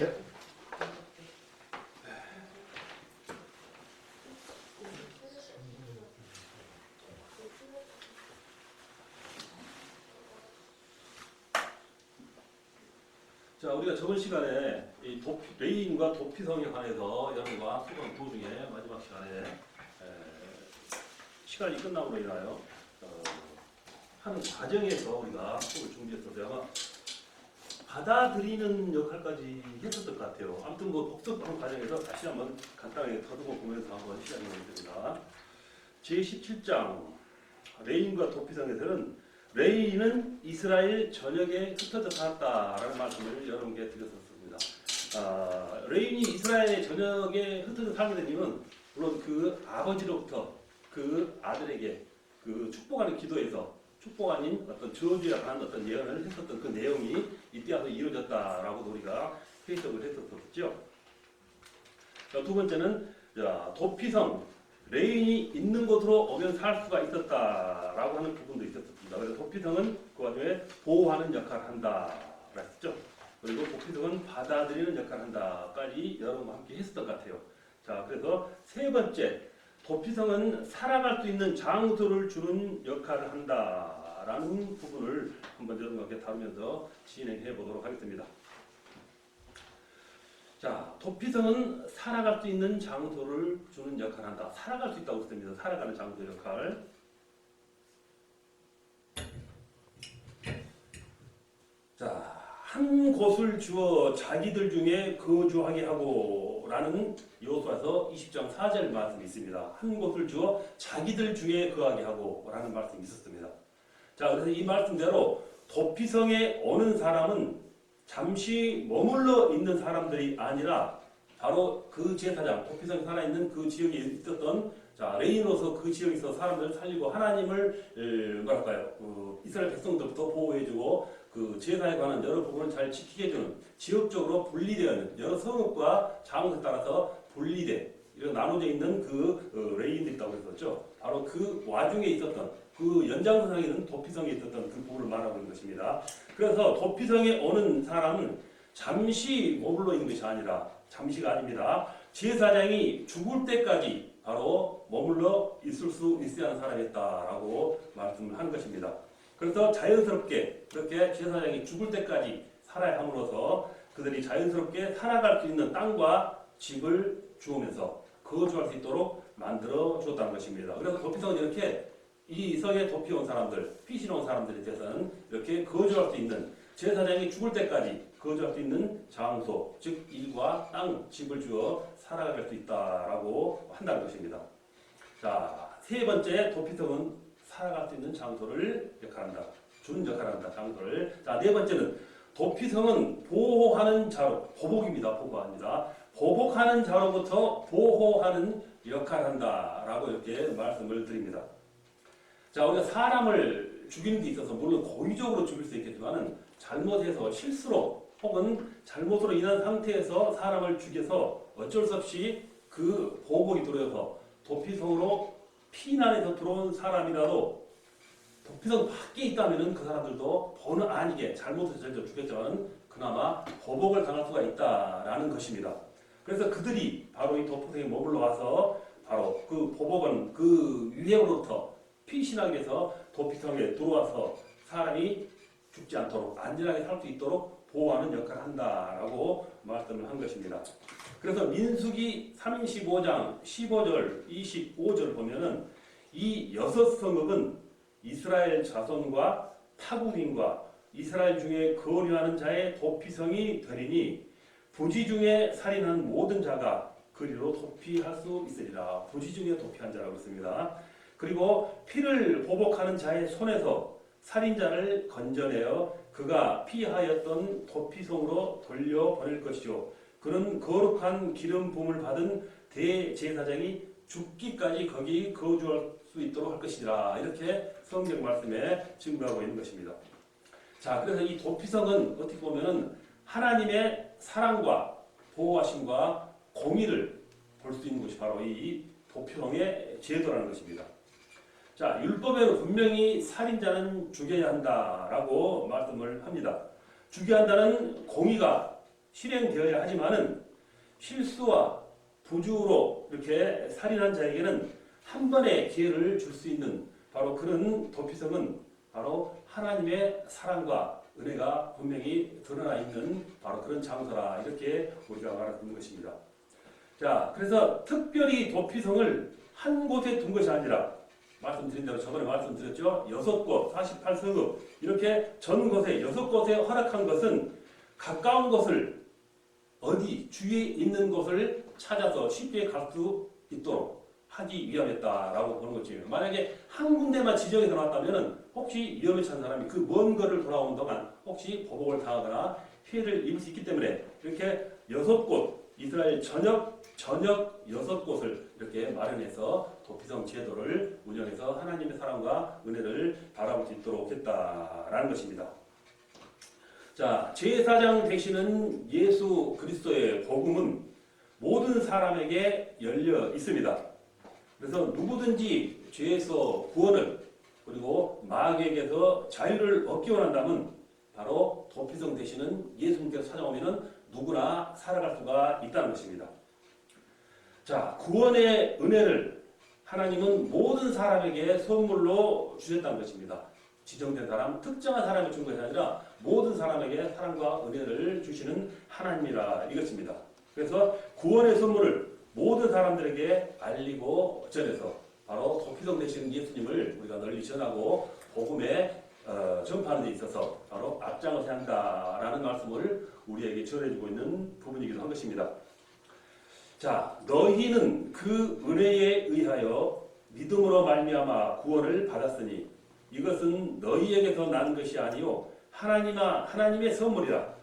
네. 자, 우리가 저번 시간에 이 레인과 도피성에 관해서 여러분과 수강 도중에 마지막 시간에 시간이 끝남으로 인하여 하는 과정에서 우리가 수업을 준비했었어요. 아마 받아들이는 역할까지 했었던 것 같아요. 아무튼 뭐 복습하는 과정에서 다시 한번 간단하게 더듬어 보면서 한번 시작해 보겠습니다. 제17장 레인과 도피성에서는 레인은 이스라엘 전역에 흩어져 살았다라는 말씀을 여러분께 드렸었습니다. 레인이 이스라엘 전역에 흩어져 살게 된 이유는 물론 그 아버지로부터 그 아들에게 그 축복하는 기도에서 축복 아닌 어떤 저주야 하는 어떤 예언을 했었던 그 내용이 이때 와서 이루어졌다라고 우리가 해석을 했었었죠. 두 번째는 도피성 레인이 있는 곳으로 오면 살 수가 있었다라고 하는 부분도 있었습니다. 그래서 도피성은 그 와중에 보호하는 역할을 한다라고 했죠. 그리고 도피성은 받아들이는 역할을 한다까지 여러분과 함께 했었던 것 같아요. 자, 그래서 세 번째, 도피성은 살아갈 수 있는 장소를 주는 역할을 한다라는 부분을 한번 여러분과 함께 다루면서 진행해 보도록 하겠습니다. 자, 도피성은 살아갈 수 있는 장소를 주는 역할을 한다. 살아갈 수 있다고 했습니다. 살아가는 장소 역할. 자, 한 곳을 주어 자기들 중에 거주하게 하고 라는 여호수아서 20장 4절 말씀이 있습니다. 한 곳을 주어 자기들 중에 거하게 하고 라는 말씀이 있었습니다. 자, 그래서 이 말씀대로 도피성에 오는 사람은 잠시 머물러 있는 사람들이 아니라 바로 그 제사장, 도피성에 살아있는 그 지역에 있었던 레인으로서 그 지역에 있어 사람들을 살리고 하나님을 이스라엘 백성들부터 보호해주고 그 제사에 관한 여러 부분을 잘 지키게 해주는 지역적으로 분리되어 있는 여러 성읍과 장소에 따라서 이런 나눠져 있는 그 레인들이 있다고 했었죠. 바로 그 와중에 있었던 그 연장선상에 있는 도피성에 있었던 그 부분을 말하고 있는 것입니다. 그래서 도피성에 오는 사람은 잠시 머물러 있는 것이 아니라 잠시가 아닙니다. 제사장이 죽을 때까지 바로 머물러 있을 수 있어야 하는 사람이었다라고 말씀을 하는 것입니다. 그래서 자연스럽게 그렇게 제사장이 죽을 때까지 살아야 함으로써 그들이 자연스럽게 살아갈 수 있는 땅과 집을 주우면서 거주할 수 있도록 만들어 주었다는 것입니다. 그래서 도피성은 이렇게 이 성에 도피온 사람들, 피신온 사람들에 대해서는 이렇게 거주할 수 있는 제사장이 죽을 때까지 거주할 수 있는 장소, 즉 일과 땅, 집을 주어 살아갈 수 있다라고 한다는 것입니다. 자, 세 번째 도피성은 살아갈 수 있는 장소를 역할한다. 주는 역할을 한다. 장소를. 자, 네 번째는 도피성은 보호하는 자로, 보복입니다. 보호합니다. 보복하는 자로부터 보호하는 역할을 한다라고 이렇게 말씀을 드립니다. 자, 우리가 사람을 죽이는 데 있어서 물론 고의적으로 죽일 수 있겠지만은 잘못해서 실수로 혹은 잘못으로 인한 상태에서 사람을 죽여서 어쩔 수 없이 그 보복이 들어서 도피성으로 피난해서 들어온 사람이라도 도피성 밖에 있다면은 그 사람들도 번은 아니게 잘못해서 죽였지만은 그나마 보복을 당할 수가 있다라는 것입니다. 그래서 그들이 바로 이 도피성에 머물러 와서 바로 그 보복은 그 위협으로부터 피신하기 위해서 도피성에 들어와서 사람이 죽지 않도록 안전하게 살 수 있도록 보호하는 역할을 한다라고 말씀을 한 것입니다. 그래서 민수기 35장 15절, 25절 보면은 이 6성읍은 이스라엘 자손과 타국인과 이스라엘 중에 거류하는 자의 도피성이 되리니 부지 중에 살인한 모든 자가 그리로 도피할 수 있으리라. 부지 중에 도피한 자라고 했습니다. 그리고 피를 보복하는 자의 손에서 살인자를 건져내어 그가 피하였던 도피성으로 돌려보낼 것이요. 그는 거룩한 기름 부음을 받은 대제사장이 죽기까지 거기 거주할 수 있도록 할 것이라. 이렇게 성경 말씀에 증거하고 있는 것입니다. 자, 그래서 이 도피성은 어떻게 보면은 하나님의 사랑과 보호하심과 공의를 볼 수 있는 것이 바로 이 도피성의 제도라는 것입니다. 자, 율법에는 분명히 살인자는 죽여야 한다라고 말씀을 합니다. 죽여야 한다는 공의가 실행되어야 하지만은 실수와 부주로 이렇게 살인한 자에게는 한 번의 기회를 줄 수 있는 바로 그런 도피성은 바로 하나님의 사랑과 은혜가 분명히 드러나 있는 바로 그런 장소라 이렇게 우리가 말할 수 있는 것입니다. 자, 그래서 특별히 도피성을 한 곳에 둔 것이 아니라 말씀드린 대로 저번에 말씀드렸죠. 6곳, 48성읍 이렇게 전 곳에 6곳에 허락한 것은 가까운 곳을 어디 주위에 있는 곳을 찾아서 쉽게 갈 수 있도록 하기 위함이었다라고 보는 거죠. 만약에 한 군데만 지정해서 놨다면 혹시 위험에 처한 사람이 그 먼 거리를 돌아오는 동안 혹시 보복을 당하거나 피해를 입을 수 있기 때문에 이렇게 6곳 이스라엘 전역 6곳을 이렇게 마련해서 도피성 제도를 운영해서 하나님의 사랑과 은혜를 바라볼 수 있도록 했다라는 것입니다. 자, 제사장 되시는 예수 그리스도의 복음은 모든 사람에게 열려 있습니다. 그래서 누구든지 죄에서 구원을 그리고 마귀에게서 자유를 얻기 원한다면 바로 도피성 되시는 예수님께서 찾아오면은 누구나 살아갈 수가 있다는 것입니다. 자, 구원의 은혜를 하나님은 모든 사람에게 선물로 주셨다는 것입니다. 지정된 사람, 특정한 사람이 준 것이 아니라 모든 사람에게 사랑과 은혜를 주시는 하나님이라 이것입니다. 그래서 구원의 선물을 모든 사람들에게 알리고 전해서 바로 도피성 되시는 예수님을 우리가 널리 전하고 복음에 전파하는 데 있어서 바로 앞장서야 한다라는 말씀을 우리에게 전해주고 있는 부분이기도 한 것입니다. 자, 너희는 그 은혜에 의하여 믿음으로 말미암아 구원을 받았으니 이것은 너희에게서 난 것이 아니요 하나님의 선물이라.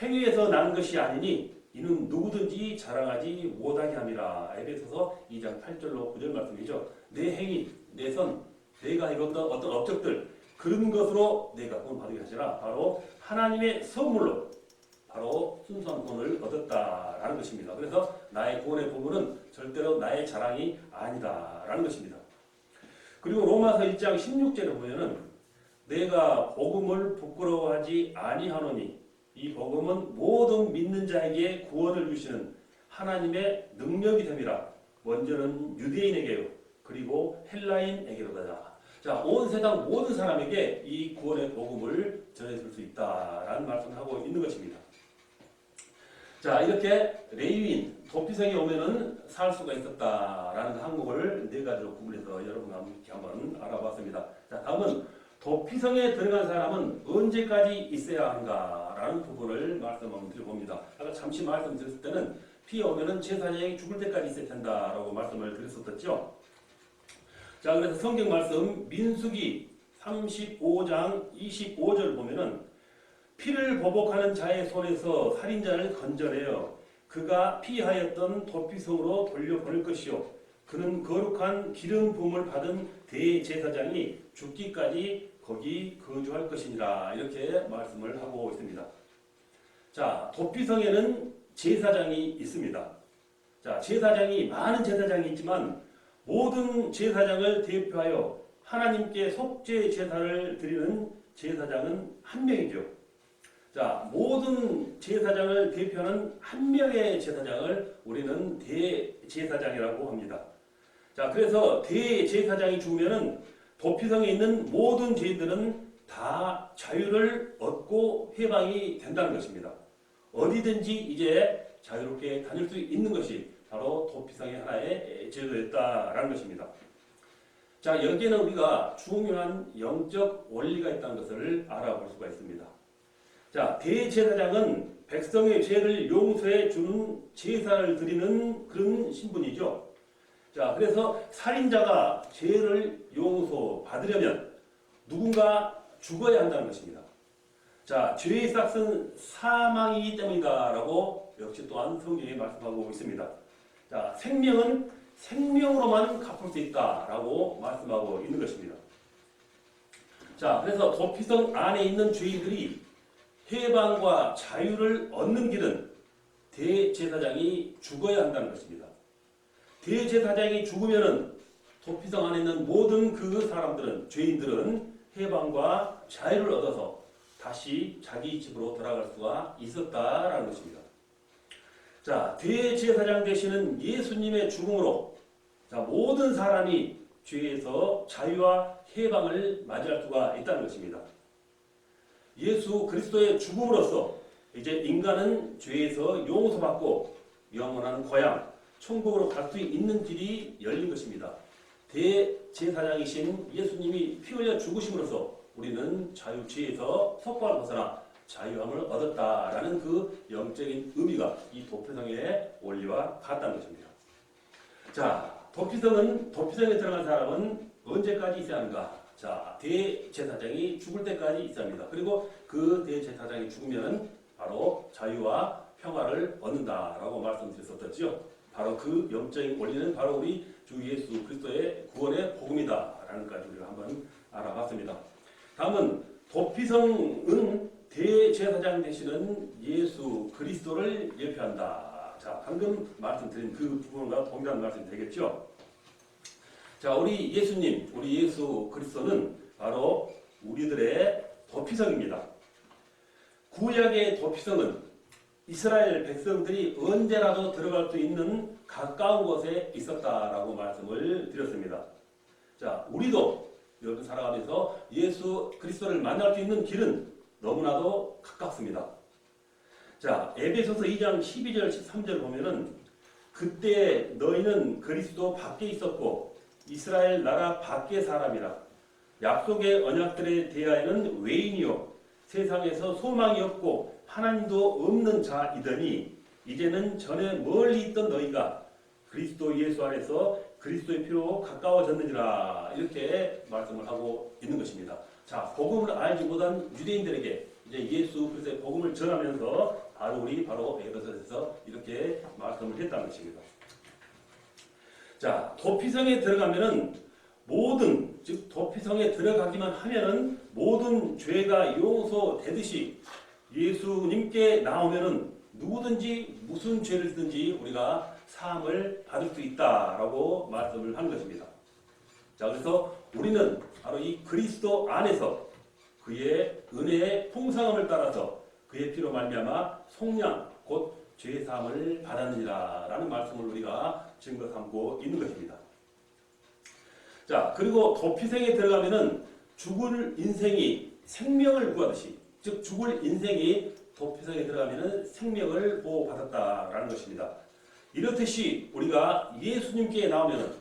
행위에서 난 것이 아니니 이는 누구든지 자랑하지 못하게 함이라. 에베소서 2장 8절로 9절 말씀이죠. 내 행위, 내 선, 내가 이뤘던 어떤 업적들 그런 것으로 내가 구원 받게 하시라. 바로 하나님의 선물로 바로 순수한 구원을 얻었다라는 것입니다. 그래서 나의 구원의 부분은 절대로 나의 자랑이 아니다라는 것입니다. 그리고 로마서 1장 16절에 보면은 내가 복음을 부끄러워하지 아니하노니 이 복음은 모든 믿는 자에게 구원을 주시는 하나님의 능력이 됨이라. 먼저는 유대인에게요 그리고 헬라인에게로다. 자, 온 세상 모든 사람에게 이 구원의 복음을 전해줄 수 있다라는 말씀을 하고 있는 것입니다. 자, 이렇게 레위인 도피성에 오면은 살 수가 있었다라는 항목을 네 가지로 구분해서 여러분과 함께 한번 알아봤습니다. 자, 다음은 도피성에 들어간 사람은 언제까지 있어야 하는가라는 부분을 말씀 한번 드려봅니다. 아까 잠시 말씀드렸을 때는 피해 오면은 제사장이 죽을 때까지 있어야 된다라고 말씀을 드렸었죠. 자, 그래서 성경 말씀 민수기 35장 25절 보면은 피를 보복하는 자의 손에서 살인자를 건져내어 그가 피하였던 도피성으로 돌려보낼 것이요 그는 거룩한 기름 부음을 받은 대제사장이 죽기까지 거기 거주할 것이니라. 이렇게 말씀을 하고 있습니다. 자, 도피성에는 제사장이 있습니다. 자, 많은 제사장이 있지만 모든 제사장을 대표하여 하나님께 속죄 제사를 드리는 제사장은 한 명이죠. 자, 모든 제사장을 대표하는 한 명의 제사장을 우리는 대제사장이라고 합니다. 자, 그래서 대제사장이 죽으면은 도피성에 있는 모든 죄인들은 다 자유를 얻고 해방이 된다는 것입니다. 어디든지 이제 자유롭게 다닐 수 있는 것이 바로 도피성의 하나의 제도였다라는 것입니다. 자, 여기에는 우리가 중요한 영적 원리가 있다는 것을 알아볼 수가 있습니다. 자, 대제사장은 백성의 죄를 용서해 주는 제사를 드리는 그런 신분이죠. 자, 그래서 살인자가 죄를 용서받으려면 누군가 죽어야 한다는 것입니다. 자, 죄의 싹은 사망이기 때문이다라고 역시 또한 성경에 말씀하고 있습니다. 자, 생명은 생명으로만 갚을 수 있다라고 말씀하고 있는 것입니다. 자, 그래서 도피성 안에 있는 죄인들이 해방과 자유를 얻는 길은 대제사장이 죽어야 한다는 것입니다. 대제사장이 죽으면은 도피성 안에 있는 모든 그 사람들은, 죄인들은 해방과 자유를 얻어서 다시 자기 집으로 돌아갈 수가 있었다라는 것입니다. 자, 대제사장 되시는 예수님의 죽음으로 자, 모든 사람이 죄에서 자유와 해방을 맞이할 수가 있다는 것입니다. 예수 그리스도의 죽음으로써 이제 인간은 죄에서 용서받고 영원한 고향, 천국으로 갈 수 있는 길이 열린 것입니다. 대제사장이신 예수님이 피 흘려 죽으심으로써 우리는 죄에서 속박을 벗어나 자유함을 얻었다라는 그 영적인 의미가 이 도피성의 원리와 같다는 것입니다. 자, 도피성에 들어간 사람은 언제까지 있어야 하는가? 자, 대제사장이 죽을 때까지 있어야 합니다. 그리고 그 대제사장이 죽으면 바로 자유와 평화를 얻는다라고 말씀드렸었죠. 바로 그 영적인 원리는 바로 우리 주 예수 그리스도의 구원의 복음이다라는 것까지 우리가 한번 알아봤습니다. 다음은 도피성은 대제사장 되시는 예수 그리스도를 예표한다. 자, 방금 말씀드린 그 부분과 동일한 말씀이 되겠죠. 자, 우리 예수님, 우리 예수 그리스도는 바로 우리들의 도피성입니다. 구약의 도피성은 이스라엘 백성들이 언제라도 들어갈 수 있는 가까운 곳에 있었다라고 말씀을 드렸습니다. 자, 우리도 여러분 살아가면서 예수 그리스도를 만날 수 있는 길은 너무나도 가깝습니다. 자, 에베소서 2장 12절 13절 보면은 그때 너희는 그리스도 밖에 있었고 이스라엘 나라 밖의 사람이라 약속의 언약들에 대하여는 외인이요 세상에서 소망이 없고 하나님도 없는 자이더니 이제는 전에 멀리 있던 너희가 그리스도 예수 안에서 그리스도의 피로 가까워졌느니라 이렇게 말씀을 하고 있는 것입니다. 자, 복음을 알지 못한 유대인들에게 이제 예수 그리스도의 복음을 전하면서 바로 에베소서에서 이렇게 말씀을 했다는 것입니다. 자, 도피성에 들어가면은 즉 도피성에 들어가기만 하면은 모든 죄가 용서되듯이 예수님께 나오면은 누구든지 무슨 죄를 지든지 우리가 사함을 받을 수 있다라고 말씀을 한 것입니다. 자, 그래서 우리는 바로 이 그리스도 안에서 그의 은혜의 풍성함을 따라서 그의 피로 말미암아 속량 곧 죄 사함을 받았느니라라는 말씀을 우리가 증거 삼고 있는 것입니다. 자, 그리고 도피성에 들어가면은 죽을 인생이 생명을 구하듯이, 즉 죽을 인생이 도피성에 들어가면은 생명을 보호받았다라는 것입니다. 이렇듯이 우리가 예수님께 나오면은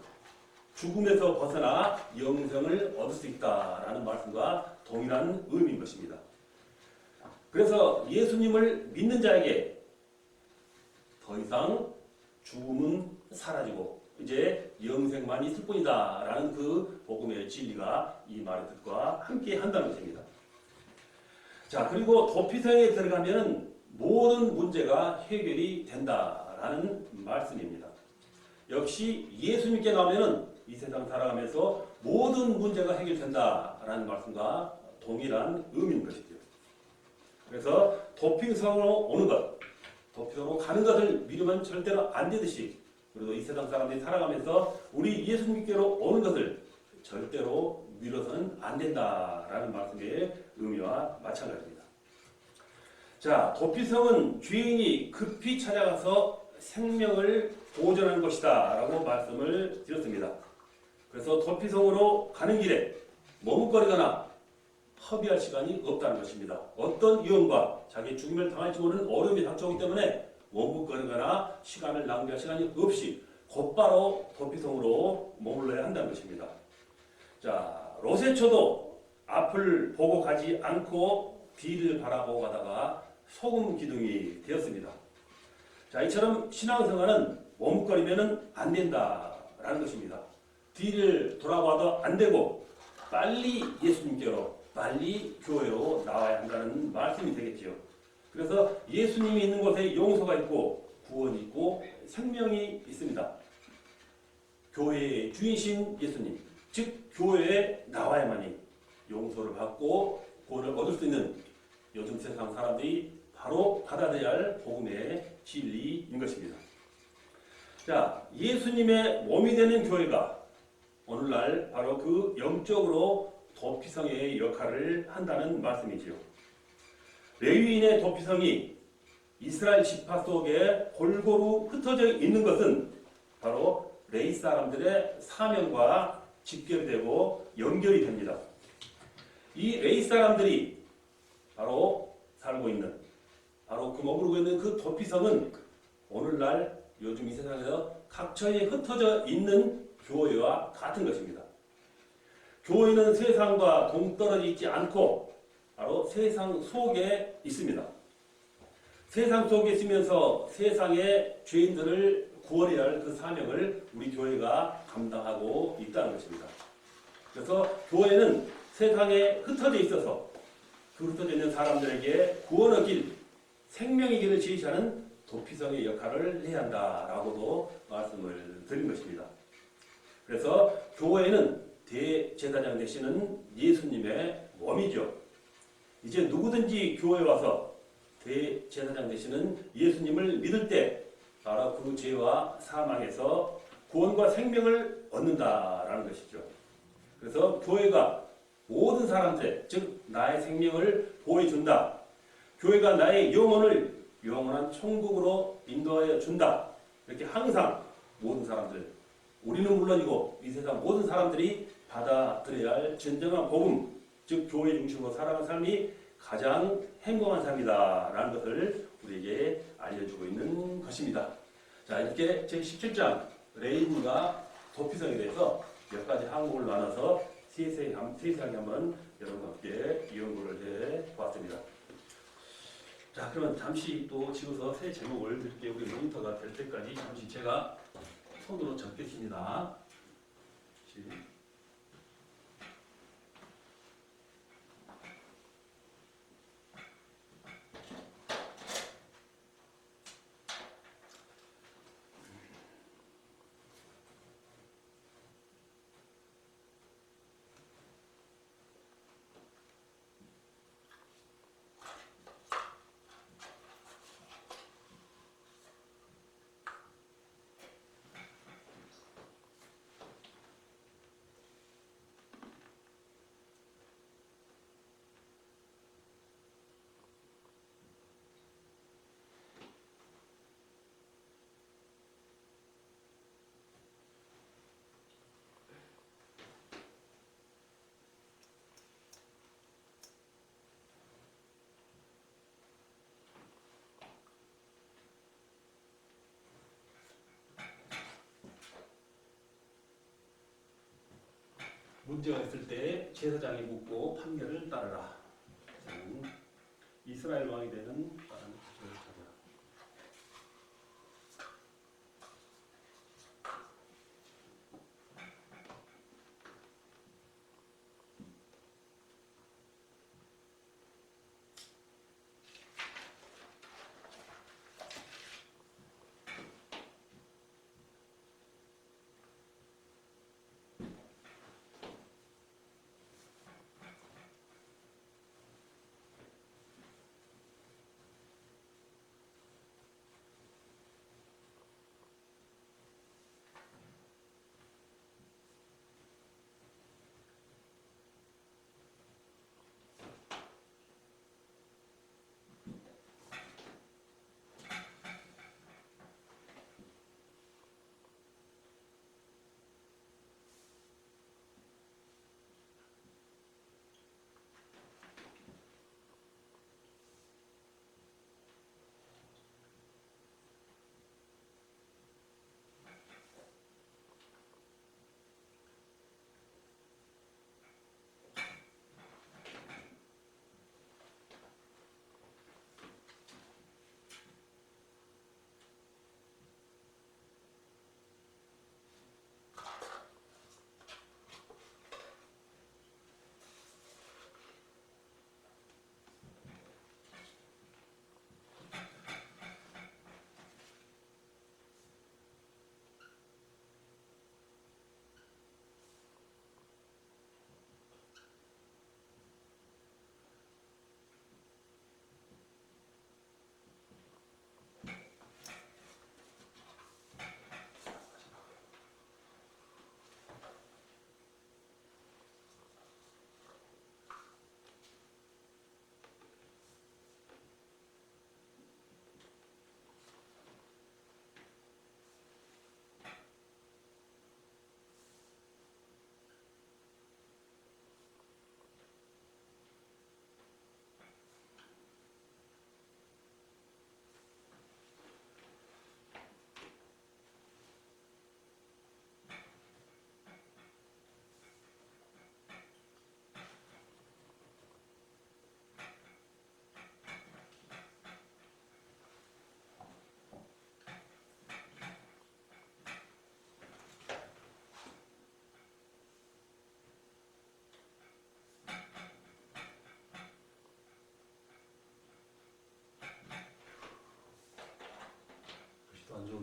죽음에서 벗어나 영생을 얻을 수 있다라는 말씀과 동일한 의미인 것입니다. 그래서 예수님을 믿는 자에게 더 이상 죽음은 사라지고 이제 영생만 있을 뿐이다 라는 그 복음의 진리가 이 말의 뜻과 함께 한다는 것입니다. 자, 그리고 도피성에 들어가면 모든 문제가 해결이 된다라는 말씀입니다. 역시 예수님께 나오면 이 세상 살아가면서 모든 문제가 해결된다라는 말씀과 동일한 의미인 것이죠. 그래서 도피성으로 오는 것, 도피성으로 가는 것을 미루면 절대로 안 되듯이 그리고 이 세상 사람들이 살아가면서 우리 예수님께로 오는 것을 절대로 미뤄서는 안 된다라는 말씀의 의미와 마찬가지입니다. 자, 도피성은 죄인이 급히 찾아가서 생명을 보존하는 것이다 라고 말씀을 드렸습니다. 그래서 도피성으로 가는 길에 머뭇거리거나 허비할 시간이 없다는 것입니다. 어떤 위험과 자기 죽임을 당할지 모르는 어려움이 닥쳐오기 때문에 머뭇거리거나 시간을 낭비할 시간이 없이 곧바로 도피성으로 머물러야 한다는 것입니다. 자, 로세초도 앞을 보고 가지 않고 뒤를 바라보고 가다가 소금 기둥이 되었습니다. 자, 이처럼 신앙생활은 머뭇거리면 안 된다라는 것입니다. 뒤를 돌아봐도 안 되고 빨리 예수님께로 빨리 교회로 나와야 한다는 말씀이 되겠지요. 그래서 예수님이 있는 곳에 용서가 있고 구원이 있고 생명이 있습니다. 교회의 주인이신 예수님, 즉 교회에 나와야만이 용서를 받고 구원을 얻을 수 있는 요즘 세상 사람들이 바로 받아들여야 할 복음의 진리인 것입니다. 자, 예수님의 몸이 되는 교회가 오늘날 바로 그 영적으로 도피성의 역할을 한다는 말씀이지요. 레위인의 도피성이 이스라엘 지파 속에 골고루 흩어져 있는 것은 바로 레위 사람들의 사명과 직결되고 연결이 됩니다. 이 레위 사람들이 바로 살고 있는, 바로 그 머무르고 있는 그 도피성은 오늘날 요즘 이 세상에서 각처에 흩어져 있는 교회와 같은 것입니다. 교회는 세상과 동떨어져 있지 않고 바로 세상 속에 있습니다. 세상 속에 있으면서 세상의 죄인들을 구원해야 할 그 사명을 우리 교회가 감당하고 있다는 것입니다. 그래서 교회는 세상에 흩어져 있어서 그 흩어져 있는 사람들에게 구원의 길, 생명의 길을 제시하는 도피성의 역할을 해야 한다라고도 말씀을 드린 것입니다. 그래서 교회는 대제사장 되시는 예수님의 몸이죠. 이제 누구든지 교회에 와서 대제사장 되시는 예수님을 믿을 때 바로 그 죄와 사망에서 구원과 생명을 얻는다라는 것이죠. 그래서 교회가 모든 사람들, 즉 나의 생명을 보호해준다. 교회가 나의 영혼을 영원한 천국으로 인도하여 준다. 이렇게 항상 모든 사람들, 우리는 물론이고 이 세상 모든 사람들이 받아들여야 할 진정한 복음, 즉 교회 중심으로 살아가는 삶이 가장 행복한 삶이다라는 것을 우리에게 알려주고 있는 것입니다. 자, 이렇게 제17장 레위인과 도피성에 대해서 몇 가지 항목을 나눠서 세세하게 한번 여러분과 함께 연구를 해보았습니다. 자, 그러면 잠시 또 지워서 새 제목을 드릴게요. 우리 모니터가 될 때까지 잠시 제가 손으로 적겠습니다. 문제가 있을 때 제사장이 묻고 판결을 따르라. 이스라엘 왕이 되는 다른 구절을 찾아라.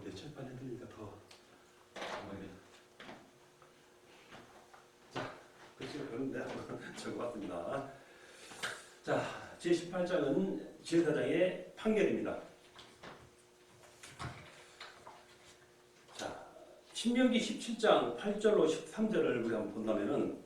내 철판 해드리니까 더 정말. 자, 글씨가 그런데 한번 적어봤습니다. 자, 제18장은 제사장의 판결입니다. 자, 신명기 17장 8절로 13절을 우리 한번 본다면은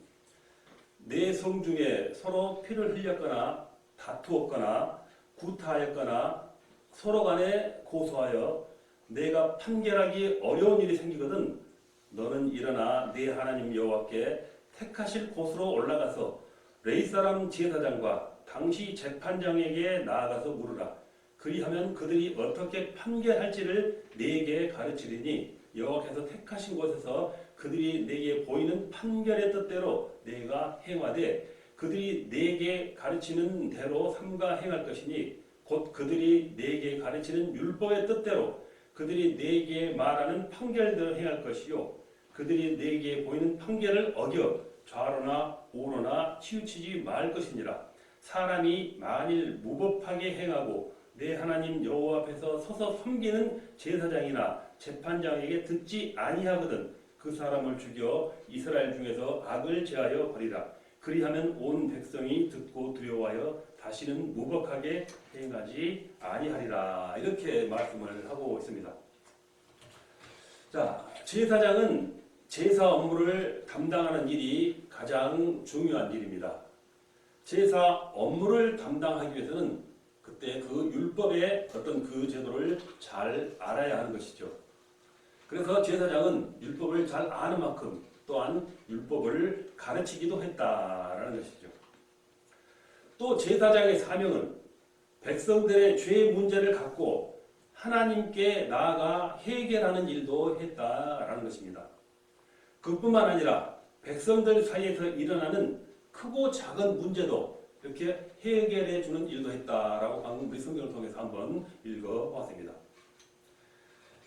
내 성 중에 서로 피를 흘렸거나 다투었거나 구타하였거나 서로 간에 고소하여 내가 판결하기 어려운 일이 생기거든 너는 일어나 네 하나님 여호와께 택하실 곳으로 올라가서 레위 사람 제사장과 당시 재판장에게 나아가서 물으라. 그리하면 그들이 어떻게 판결할지를 네게 가르치리니 여호와께서 택하신 곳에서 그들이 네게 보이는 판결의 뜻대로 네가 행하되 그들이 네게 가르치는 대로 삼가 행할 것이니 곧 그들이 네게 가르치는 율법의 뜻대로 그들이 네게 말하는 판결대로 행할 것이요 그들이 네게 보이는 판결을 어겨 좌로나 우로나 치우치지 말 것이니라. 사람이 만일 무법하게 행하고 내 하나님 여호와 앞에서 서서 섬기는 제사장이나 재판장에게 듣지 아니하거든 그 사람을 죽여 이스라엘 중에서 악을 제하여 버리라. 그리하면 온 백성이 듣고 두려워하여 다시는 무법하게 행하지 아니하리라. 이렇게 말씀을 하고 있습니다. 자, 제사장은 제사 업무를 담당하는 일이 가장 중요한 일입니다. 제사 업무를 담당하기 위해서는 그때 그 율법의 어떤 그 제도를 잘 알아야 하는 것이죠. 그래서 제사장은 율법을 잘 아는 만큼 또한 율법을 가르치기도 했다라는 것이죠. 또 제사장의 사명은 백성들의 죄 문제를 갖고 하나님께 나아가 해결하는 일도 했다라는 것입니다. 그뿐만 아니라 백성들 사이에서 일어나는 크고 작은 문제도 이렇게 해결해 주는 일도 했다라고 방금 우리 성경을 통해서 한번 읽어봤습니다.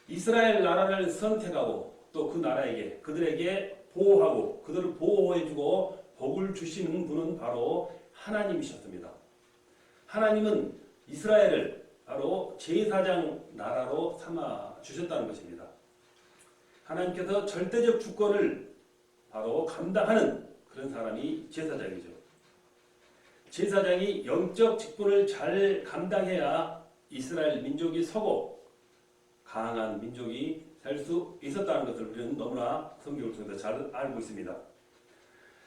이스라엘 나라를 선택하고 또 그 나라에게 그들에게 보호하고 그들을 보호해주고 복을 주시는 분은 바로 하나님이셨습니다. 하나님은 이스라엘을 바로 제사장 나라로 삼아 주셨다는 것입니다. 하나님께서 절대적 주권을 바로 감당하는 그런 사람이 제사장이죠. 제사장이 영적 직분을 잘 감당해야 이스라엘 민족이 서고 강한 민족이 될 수 있었다는 것을 우리는 너무나 성경을 통해서 잘 알고 있습니다.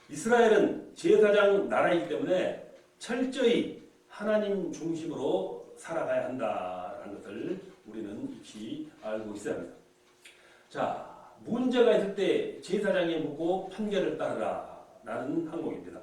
이스라엘은 제사장 나라이기 때문에 철저히 하나님 중심으로 살아가야 한다는 것을 우리는 익히 알고 있어야 합니다. 자, 문제가 있을 때 제사장에 묻고 판결을 따르라 라는 항목입니다.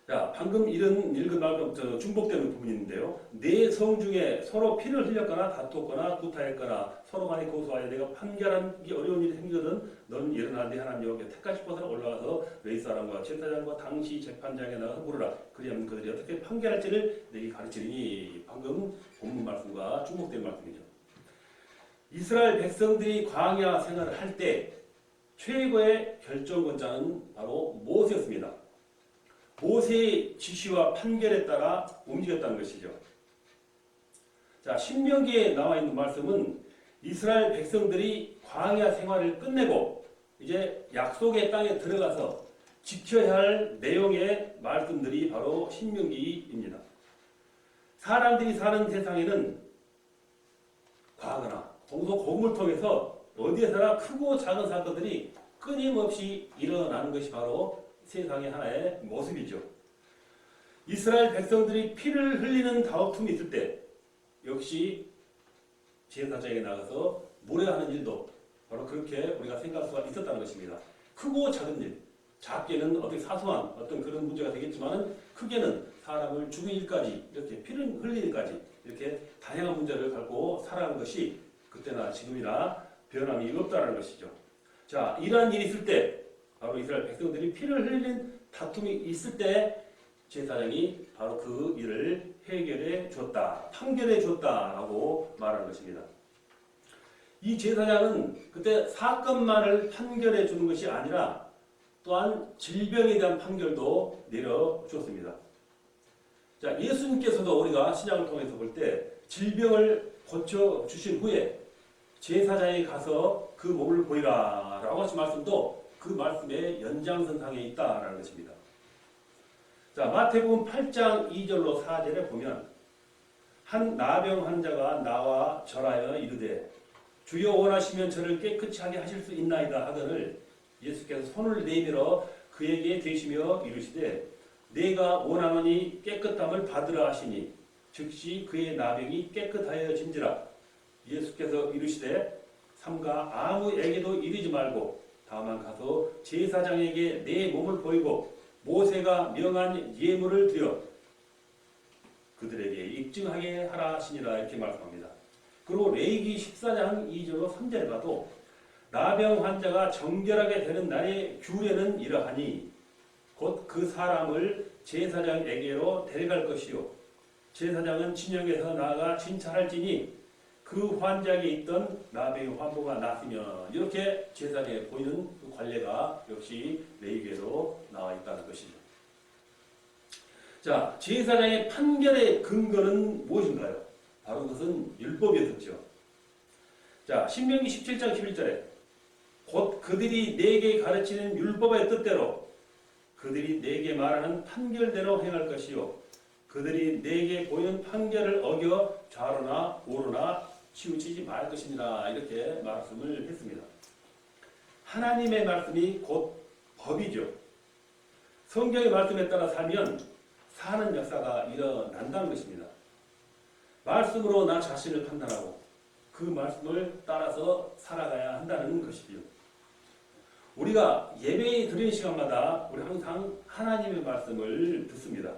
자, 방금 읽은 말과 중복되는 부분이 있는데요. 내 성 중에 서로 피를 흘렸거나 다투었거나 구타했거나 서로 간에 고소하여 내가 판결하기 어려운 일이 생기거든 넌 일어나 네 하나님 여호와께 택하실 곳으로 올라가서 레위 사람과 제사장과 당시 재판장에 나가서 물으라. 그리하면 그들이 어떻게 판결할지를 내게 가르치리니 방금 본문 말씀과 중복된 말씀이죠. 이스라엘 백성들이 광야 생활을 할 때 최고의 결정권자는 바로 모세였습니다. 모세의 지시와 판결에 따라 움직였다는 것이죠. 자, 신명기에 나와 있는 말씀은 이스라엘 백성들이 광야 생활을 끝내고 이제 약속의 땅에 들어가서 지켜야 할 내용의 말씀들이 바로 신명기입니다. 사람들이 사는 세상에는 과거나 동서고금을 통해서 어디에서나 크고 작은 사건들이 끊임없이 일어나는 것이 바로 세상의 하나의 모습이죠. 이스라엘 백성들이 피를 흘리는 다툼이 있을 때 역시 제사장에 나가서 무례하는 일도 바로 그렇게 우리가 생각할 수가 있었다는 것입니다. 크고 작은 일, 작게는 어떻게 사소한 어떤 그런 문제가 되겠지만 크게는 사람을 죽인 일까지 이렇게 피를 흘리는 일까지 이렇게 다양한 문제를 갖고 살아가는 것이 그때나 지금이나 변함이 없다는 것이죠. 자, 이러한 일이 있을 때 바로 이스라엘 백성들이 피를 흘리는 다툼이 있을 때 제사장이 바로 그 일을 해결해 줬다, 판결해 줬다라고 말하는 것입니다. 이 제사장은 그때 사건만을 판결해 주는 것이 아니라 또한 질병에 대한 판결도 내려주었습니다. 자, 예수님께서도 우리가 신약을 통해서 볼 때 질병을 고쳐 주신 후에 제사장에 가서 그 몸을 보이라 라고 하신 말씀도 그 말씀의 연장선상에 있다라는 것입니다. 자, 마태복음 8장 2절로 4절에 보면 한 나병 환자가 나와 절하여 이르되 주여 원하시면 저를 깨끗이 하게 하실 수 있나이다 하거늘 예수께서 손을 내밀어 그에게 대시며 이르시되 내가 원하노니 깨끗함을 받으라 하시니 즉시 그의 나병이 깨끗하여진지라. 예수께서 이르시되 삼가 아무에게도 이르지 말고 다만 가서 제사장에게 내 몸을 보이고 모세가 명한 예물을 드려 그들에게 입증하게 하라 하시니라 이렇게 말씀합니다. 그리고 레위기 14장 2절로 3절에 봐도 나병 환자가 정결하게 되는 날의 규례는 이러하니 곧 그 사람을 제사장에게로 데려갈 것이요 제사장은 진영에서 나아가 진찰할지니 그 환자에게 있던 나병의 환부가 났으면 이렇게 제사장에 보이는 그 관례가 역시 레위기에도 나와 있다는 것이죠. 자, 제사장의 판결의 근거는 무엇인가요? 바로 그것은 율법이었죠. 자, 신명기 17장 11절에 곧 그들이 내게 가르치는 율법의 뜻대로 그들이 내게 말하는 판결대로 행할 것이요 그들이 내게 보이는 판결을 어겨 좌로나 우로나 치우치지 말 것이니라 이렇게 말씀을 했습니다. 하나님의 말씀이 곧 법이죠. 성경의 말씀에 따라 살면 사는 역사가 일어난다는 것입니다. 말씀으로 나 자신을 판단하고 그 말씀을 따라서 살아가야 한다는 것이지요. 우리가 예배 드리는 시간마다 우리 항상 하나님의 말씀을 듣습니다.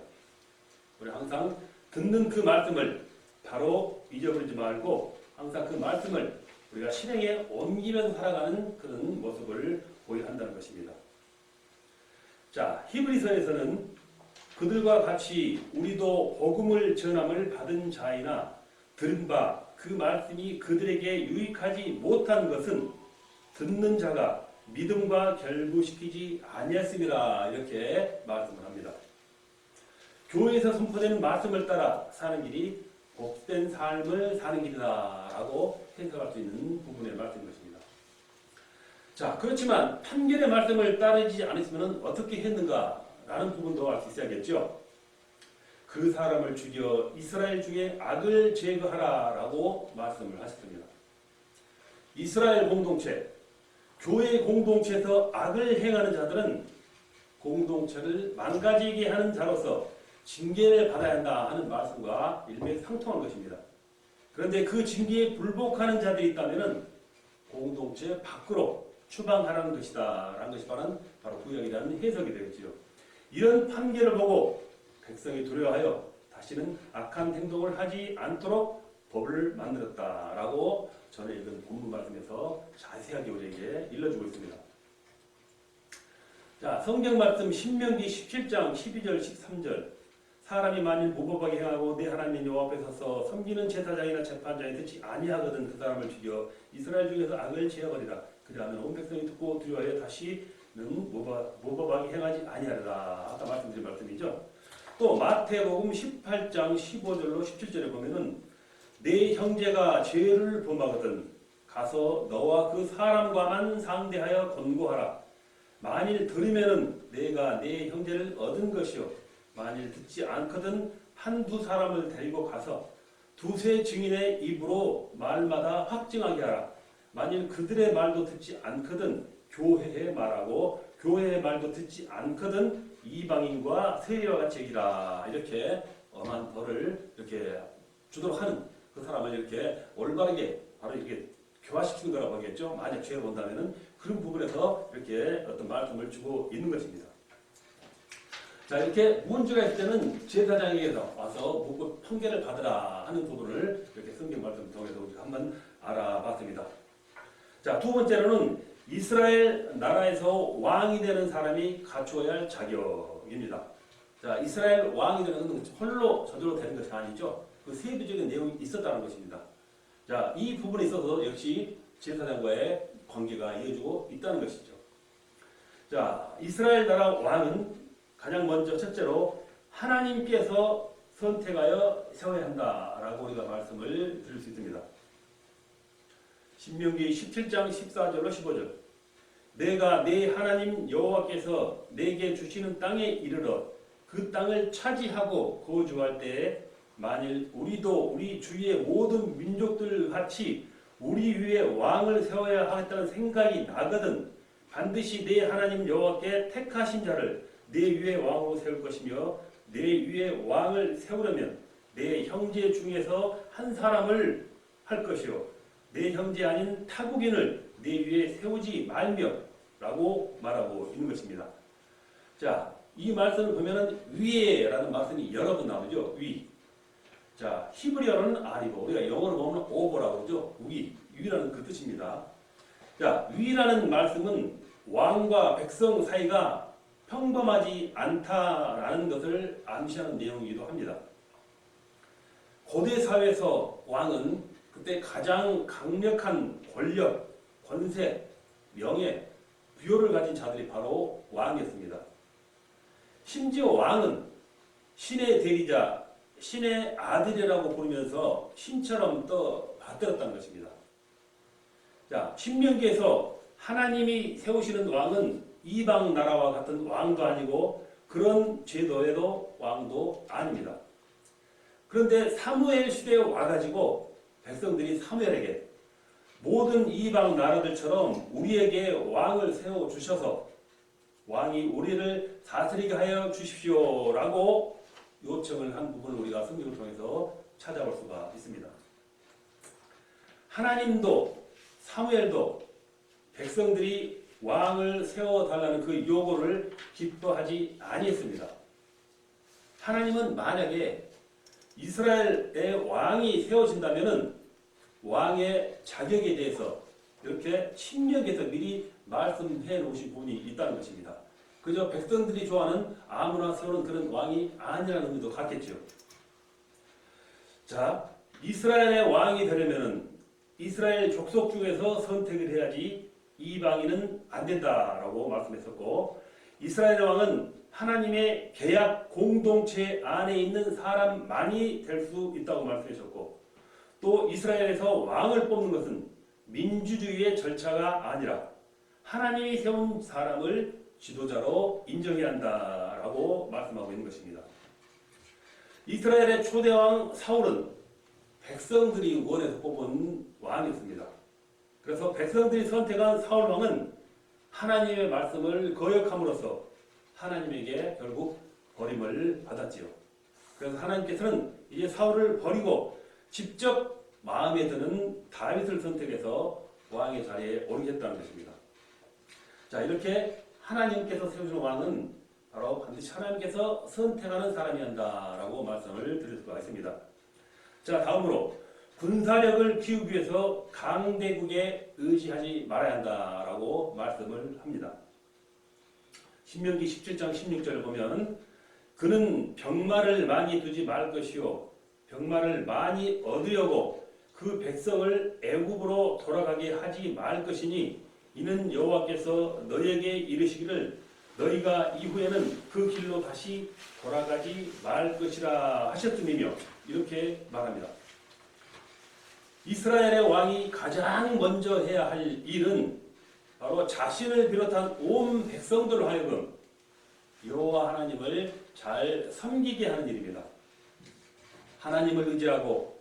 우리 항상 듣는 그 말씀을 바로 잊어버리지 말고 항상 그 말씀을 우리가 실행에 옮기면서 살아가는 그런 모습을 보여야 한다는 것입니다. 자, 히브리서에서는 그들과 같이 우리도 복음을 전함을 받은 자이나 들은 바 그 말씀이 그들에게 유익하지 못한 것은 듣는 자가 믿음과 결부시키지 아니했음이라 이렇게 말씀을 합니다. 교회에서 선포되는 말씀을 따라 사는 길이 복된 삶을 사는 길이다 라고 해석할 수 있는 부분의 말씀인 것입니다. 자, 그렇지만 판결의 말씀을 따르지 않았으면 어떻게 했는가 라는 부분도 알 수 있어야겠죠. 그 사람을 죽여 이스라엘 중에 악을 제거하라 라고 말씀을 하셨습니다. 이스라엘 공동체, 교회 공동체에서 악을 행하는 자들은 공동체를 망가지게 하는 자로서 징계를 받아야 한다 하는 말씀과 일맥상통한 것입니다. 그런데 그 징계에 불복하는 자들이 있다면 공동체 밖으로 추방하라는 것이다 라는 것이 바로 구약이라는 해석이 되겠지요. 이런 판결을 보고 백성이 두려워하여 다시는 악한 행동을 하지 않도록 법을 만들었다라고 전에 읽은 본문 말씀에서 자세하게 우리에게 일러주고 있습니다. 자, 성경 말씀 신명기 17장 12절 13절 사람이 만일 무법하게 행하고 내 하나님 여호와 앞에 서서 섬기는 제사장이나 재판장이 듣지 아니하거든 그 사람을 죽여 이스라엘 중에서 악을 제어버리라. 그리하면 온 백성이 듣고 두려워하여 다시는 무법하게 행하지 아니하리라. 아까 말씀드린 말씀이죠. 또 마태복음 18장 15절로 17절에 보면은 내 형제가 죄를 범하거든 가서 너와 그 사람과만 상대하여 권고하라. 만일 들으면은 내가 내 형제를 얻은 것이요 만일 듣지 않거든 한두 사람을 데리고 가서 두세 증인의 입으로 말마다 확증하게 하라. 만일 그들의 말도 듣지 않거든 교회에 말하고 교회의 말도 듣지 않거든 이방인과 세리와 같이 얘기라. 이렇게 엄한 벌을 이렇게 주도록 하는 그 사람을 이렇게 올바르게 바로 이렇게 교화시키는 거라고 하겠죠. 만약 죄를 본다면은 그런 부분에서 이렇게 어떤 말씀을 주고 있는 것입니다. 자, 이렇게 문제가 있을 때는 제사장에게서 와서 묻고 판결을 받으라 하는 부분을 이렇게 성경 말씀 통해서 우리가 한번 알아봤습니다. 자, 두 번째로는 이스라엘 나라에서 왕이 되는 사람이 갖추어야 할 자격입니다. 자, 이스라엘 왕이 되는 것은 홀로 저절로 되는 것이 아니죠. 그 세부적인 내용이 있었다는 것입니다. 자, 이 부분에 있어서 역시 제사장과의 관계가 이어지고 있다는 것이죠. 자, 이스라엘 나라 왕은 가장 먼저 첫째로 하나님께서 선택하여 세워야 한다라고 우리가 말씀을 드릴 수 있습니다. 신명기 17장 14절로 15절. 내가 내 하나님 여호와께서 내게 주시는 땅에 이르러 그 땅을 차지하고 거주할 때에 만일 우리도 우리 주위의 모든 민족들 같이 우리 위에 왕을 세워야 하겠다는 생각이 나거든 반드시 내 하나님 여호와께 택하신 자를 내 위에 왕으로 세울 것이며 내 위에 왕을 세우려면 내 형제 중에서 한 사람을 할 것이요 내 형제 아닌 타국인을 내 위에 세우지 말며 라고 말하고 있는 것입니다. 자, 이 말씀을 보면은 위에라는 말씀이 여러 번 나오죠. 위. 자, 히브리어는 아리고 우리가 영어로 보면 오버라고 그러죠. 위라는 그 뜻입니다. 자, 위라는 말씀은 왕과 백성 사이가 평범하지 않다라는 것을 암시하는 내용이기도 합니다. 고대 사회에서 왕은 그때 가장 강력한 권력, 권세, 명예, 부여를 가진 자들이 바로 왕이었습니다. 심지어 왕은 신의 대리자, 신의 아들이라고 부르면서 신처럼 받들었다는 것입니다. 자, 신명기에서 하나님이 세우시는 왕은 이방 나라와 같은 왕도 아니고 그런 제도에도 왕도 아닙니다. 그런데 사무엘 시대에 와가지고 백성들이 사무엘에게 모든 이방 나라들처럼 우리에게 왕을 세워주셔서 왕이 우리를 다스리게 하여 주십시오라고 요청을 한 부분을 우리가 성경을 통해서 찾아볼 수가 있습니다. 하나님도 사무엘도 백성들이 왕을 세워달라는 그 요구를 기뻐하지 아니했습니다. 하나님은 만약에 이스라엘의 왕이 세워진다면 왕의 자격에 대해서 이렇게 신명기에서 미리 말씀해 놓으신 부분이 있다는 것입니다. 그저 백성들이 좋아하는 아무나 세우는 그런 왕이 아니라는 의미도 같겠죠. 자, 이스라엘의 왕이 되려면 이스라엘 족속 중에서 선택을 해야지 이방인은 안 된다라고 말씀했었고 이스라엘 왕은 하나님의 계약 공동체 안에 있는 사람만이 될 수 있다고 말씀하셨고 또 이스라엘에서 왕을 뽑는 것은 민주주의의 절차가 아니라 하나님이 세운 사람을 지도자로 인정해야 한다라고 말씀하고 있는 것입니다. 이스라엘의 초대왕 사울은 백성들이 원해서 뽑은 왕이었습니다. 그래서 백성들이 선택한 사울 왕은 하나님의 말씀을 거역함으로써 하나님에게 결국 버림을 받았지요. 그래서 하나님께서는 이제 사울을 버리고 직접 마음에 드는 다윗을 선택해서 왕의 자리에 오르겠다는 것입니다. 자, 이렇게 하나님께서 세우신 왕은 바로 반드시 하나님께서 선택하는 사람이 한다라고 말씀을 드릴 수가 있습니다. 자, 다음으로 군사력을 키우기 위해서 강대국에 의지하지 말아야 한다라고 말씀을 합니다. 신명기 17장 16절을 보면 그는 병마를 많이 두지 말 것이요 병마를 많이 얻으려고 그 백성을 애굽으로 돌아가게 하지 말 것이니 이는 여호와께서 너에게 이르시기를 너희가 이후에는 그 길로 다시 돌아가지 말 것이라 하셨음이며 이렇게 말합니다. 이스라엘의 왕이 가장 먼저 해야 할 일은 바로 자신을 비롯한 온 백성들로 하여금 여호와 하나님을 잘 섬기게 하는 일입니다. 하나님을 의지하고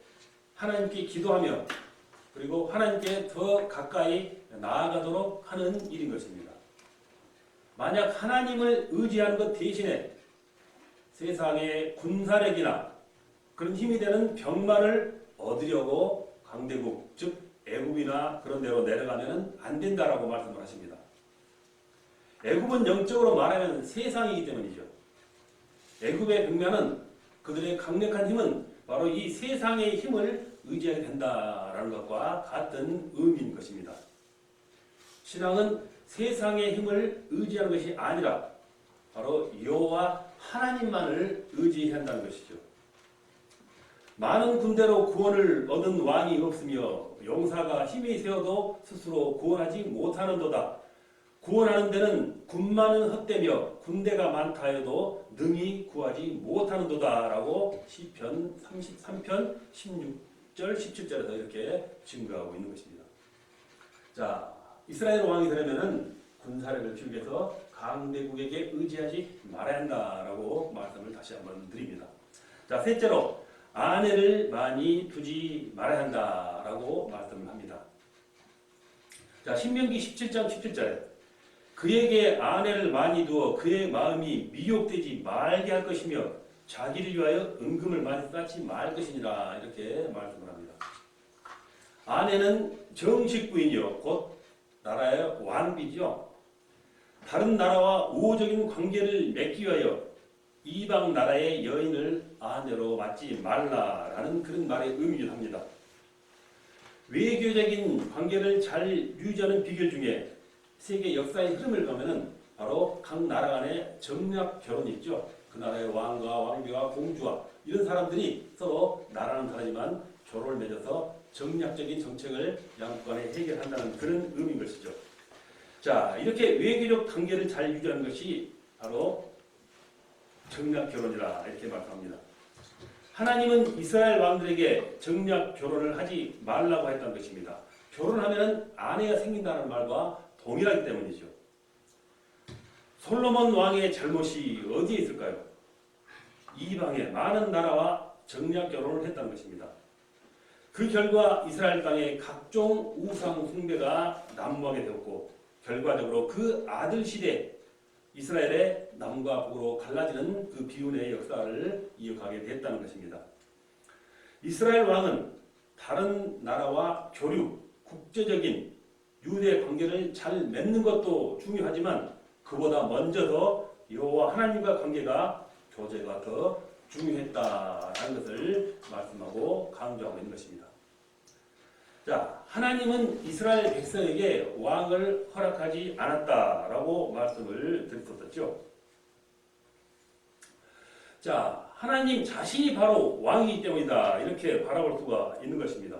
하나님께 기도하며 그리고 하나님께 더 가까이 나아가도록 하는 일인 것입니다. 만약 하나님을 의지하는 것 대신에 세상의 군사력이나 그런 힘이 되는 병마를 얻으려고 강대국, 즉 애굽이나 그런 데로 내려가면 안 된다라고 말씀을 하십니다. 애굽은 영적으로 말하면 세상이기 때문이죠. 애굽의 백면은 그들의 강력한 힘은 바로 이 세상의 힘을 의지하게 된다라는 것과 같은 의미인 것입니다. 신앙은 세상의 힘을 의지하는 것이 아니라 바로 여호와 하나님만을 의지해야 한다는 것이죠. 많은 군대로 구원을 얻은 왕이 없으며 용사가 힘이 세어도 스스로 구원하지 못하는도다. 구원하는 데는 군마는 헛되며 군대가 많다 해도 능히 구하지 못하는도다라고 시편 33편 16절 17절에서 이렇게 증거하고 있는 것입니다. 자, 이스라엘 왕이 되려면은 군사력을 키우기 위해서 강대국에게 의지하지 말아야 한다라고 말씀을 다시 한번 드립니다. 자, 셋째로 아내를 많이 두지 말아야 한다라고 말씀을 합니다. 자, 신명기 17장 17절에 그에게 아내를 많이 두어 그의 마음이 미혹되지 말게 할 것이며 자기를 위하여 은금을 많이 쌓지 말 것이니라 이렇게 말씀을 합니다. 아내는 정식 부인이요 곧 나라의 왕비죠. 다른 나라와 우호적인 관계를 맺기 위하여 이방 나라의 여인을 아내로 맞지 말라라는 그런 말의 의미를 합니다. 외교적인 관계를 잘 유지하는 비결 중에 세계 역사의 흐름을 보면은 바로 각 나라 간의 정략 결혼이 있죠. 그 나라의 왕과 왕비와 공주와 이런 사람들이 서로 나라는 다르지만 조를 맺어서 정략적인 정책을 양국 간에 해결한다는 그런 의미인 것이죠. 자, 이렇게 외교적 관계를 잘 유지하는 것이 바로 정략 결혼이라 이렇게 말합니다. 하나님은 이스라엘 왕들에게 정략 결혼을 하지 말라고 했다는 것입니다. 결혼하면 아내가 생긴다는 말과 동일하기 때문이죠. 솔로몬 왕의 잘못이 어디에 있을까요? 이방의 많은 나라와 정략 결혼을 했다는 것입니다. 그 결과 이스라엘 땅에 각종 우상 숭배가 난무하게 되었고 결과적으로 그 아들 시대 이스라엘의 남과 북으로 갈라지는 그 비운의 역사를 이어가게 됐다는 것입니다. 이스라엘 왕은 다른 나라와 교류, 국제적인 유대 관계를 잘 맺는 것도 중요하지만 그보다 먼저서 여호와 하나님과 관계가 교제가 더 중요했다라는 것을 말씀하고 강조하고 있는 것입니다. 자, 하나님은 이스라엘 백성에게 왕을 허락하지 않았다라고 말씀을 드렸었죠. 자, 하나님 자신이 바로 왕이기 때문이다 이렇게 바라볼 수가 있는 것입니다.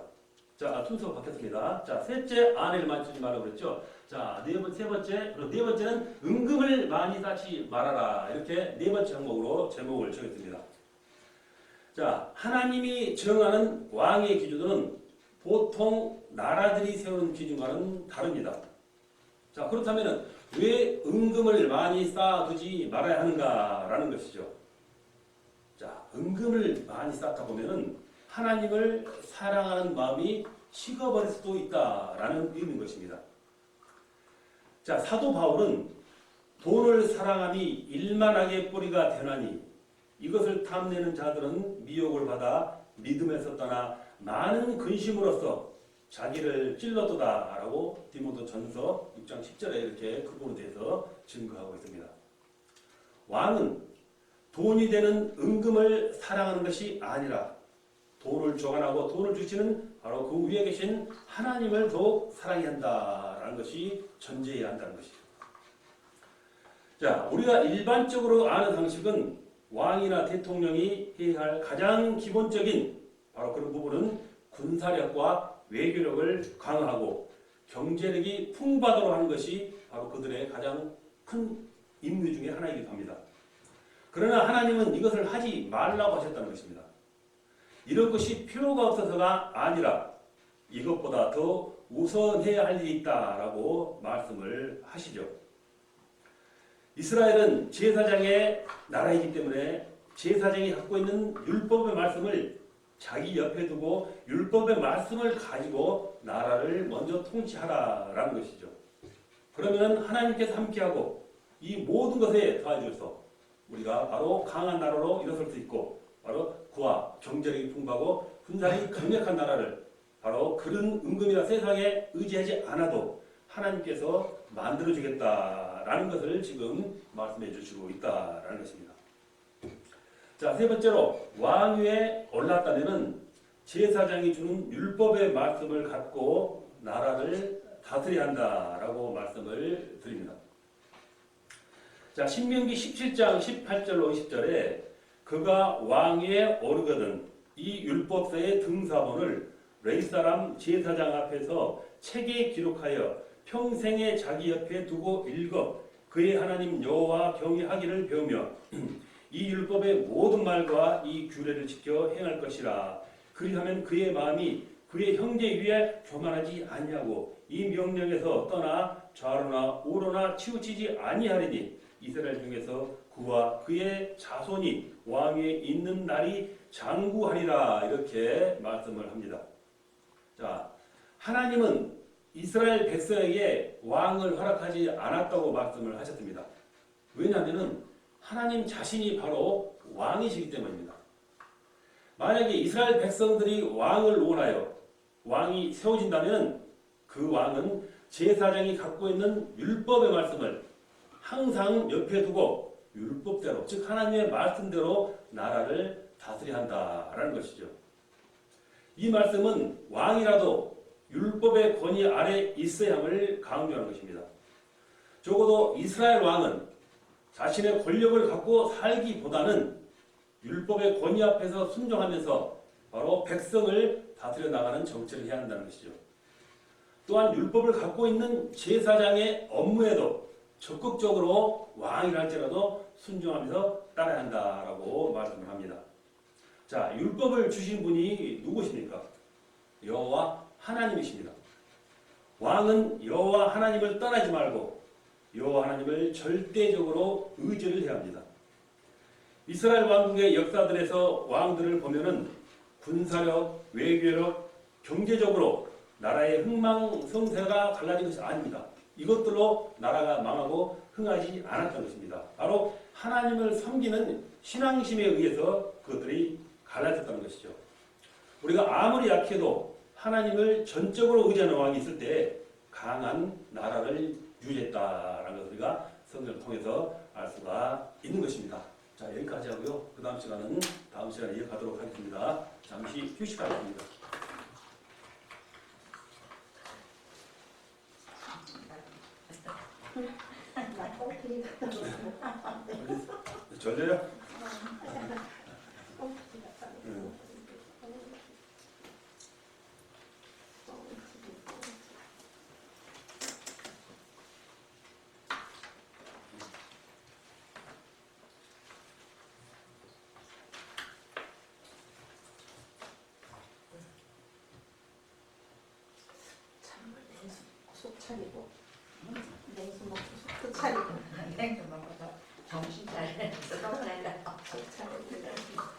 자, 순서 바뀌었습니다. 자, 셋째 아내를 많이 두지 말라고 그랬죠. 자, 세 번째는 은금을 많이 쌓지 말아라 이렇게 네 번째 항목으로 제목을 정했습니다. 자, 하나님이 정하는 왕의 기준은 보통 나라들이 세우는 기준과는 다릅니다. 자, 그렇다면 왜 은금을 많이 쌓아두지 말아야 하는가라는 것이죠. 자, 은금을 많이 쌓다 보면은 하나님을 사랑하는 마음이 식어버릴 수도 있다라는 의미인 것입니다. 자, 사도 바울은 돈을 사랑함이 일만하게 뿌리가 되나니 이것을 탐내는 자들은 미혹을 받아 믿음에서 떠나 많은 근심으로써 자기를 찔러도다라고 디모데 전서 6장 10절에 이렇게 그 부분에 대해서 증거하고 있습니다. 왕은 돈이 되는 은금을 사랑하는 것이 아니라 돈을 조관하고 돈을 주시는 바로 그 위에 계신 하나님을 더욱 사랑해야 한다라는 것이 전제해야 한다는 것이죠. 자, 우리가 일반적으로 아는 상식은 왕이나 대통령이 해야 할 가장 기본적인 바로 그런 부분은 군사력과 외교력을 강화하고 경제력이 풍부하도록 하는 것이 바로 그들의 가장 큰 임무 중에 하나이기도 합니다. 그러나 하나님은 이것을 하지 말라고 하셨다는 것입니다. 이런 것이 필요가 없어서가 아니라 이것보다 더 우선해야 할 일이 있다라고 말씀을 하시죠. 이스라엘은 제사장의 나라이기 때문에 제사장이 갖고 있는 율법의 말씀을 자기 옆에 두고 율법의 말씀을 가지고 나라를 먼저 통치하라라는 것이죠. 그러면 하나님께서 함께하고 이 모든 것에 도와주셔서 우리가 바로 강한 나라로 일어설 수 있고 바로 구와 경제력이 풍부하고 군사력이 강력한 나라를 바로 그런 은금이나 세상에 의지하지 않아도 하나님께서 만들어주겠다라는 것을 지금 말씀해 주시고 있다라는 것입니다. 자, 세 번째로 왕위에 올랐다면 제사장이 주는 율법의 말씀을 갖고 나라를 다스려야 한다라고 말씀을 드립니다. 자, 신명기 17장 18절로 20절에 그가 왕위에 오르거든 이 율법서의 등사본을 레위 사람 제사장 앞에서 책에 기록하여 평생에 자기 옆에 두고 읽어 그의 하나님 여호와 경외하기를 배우며 이 율법의 모든 말과 이 규례를 지켜 행할 것이라. 그리하면 그의 마음이 그의 형제 위에 교만하지 아니하고 이 명령에서 떠나 좌로나 우로나 치우치지 아니하리니 이스라엘 중에서 그와 그의 자손이 왕위에 있는 날이 장구하리라. 이렇게 말씀을 합니다. 자, 하나님은 이스라엘 백성에게 왕을 허락하지 않았다고 말씀을 하셨습니다. 왜냐하면 하나님 자신이 바로 왕이시기 때문입니다. 만약에 이스라엘 백성들이 왕을 원하여 왕이 세워진다면 그 왕은 제사장이 갖고 있는 율법의 말씀을 항상 옆에 두고 율법대로, 즉 하나님의 말씀대로 나라를 다스려야 한다라는 것이죠. 이 말씀은 왕이라도 율법의 권위 아래 있어야 함을 강조하는 것입니다. 적어도 이스라엘 왕은 자신의 권력을 갖고 살기보다는 율법의 권위 앞에서 순종하면서 바로 백성을 다스려 나가는 정치를 해야 한다는 것이죠. 또한 율법을 갖고 있는 제사장의 업무에도 적극적으로 왕이라 할지라도 순종하면서 따라야 한다라고 말씀을 합니다. 자, 율법을 주신 분이 누구십니까? 여호와 하나님이십니다. 왕은 여호와 하나님을 떠나지 말고 여호와 하나님을 절대적으로 의지를 해야 합니다. 이스라엘 왕국의 역사들에서 왕들을 보면은 군사력, 외교력, 경제적으로 나라의 흥망성쇠가 갈라진 것이 아닙니다. 이것들로 나라가 망하고 흥하지 않았던 것입니다. 바로 하나님을 섬기는 신앙심에 의해서 그것들이 갈라졌다는 것이죠. 우리가 아무리 약해도 하나님을 전적으로 의지하는 왕이 있을 때 강한 나라를 유지했다라는 것을 우리가 성경을 통해서 알 수가 있는 것입니다. 자, 여기까지 하고요. 그 다음 시간은 다음 시간에 이어가도록 하겠습니다. 잠시 휴식하겠습니다. 졸려요? 속 차리고 냉수 먹고 속도 차리고 냉수 먹어서 정신 차려. 속 차리고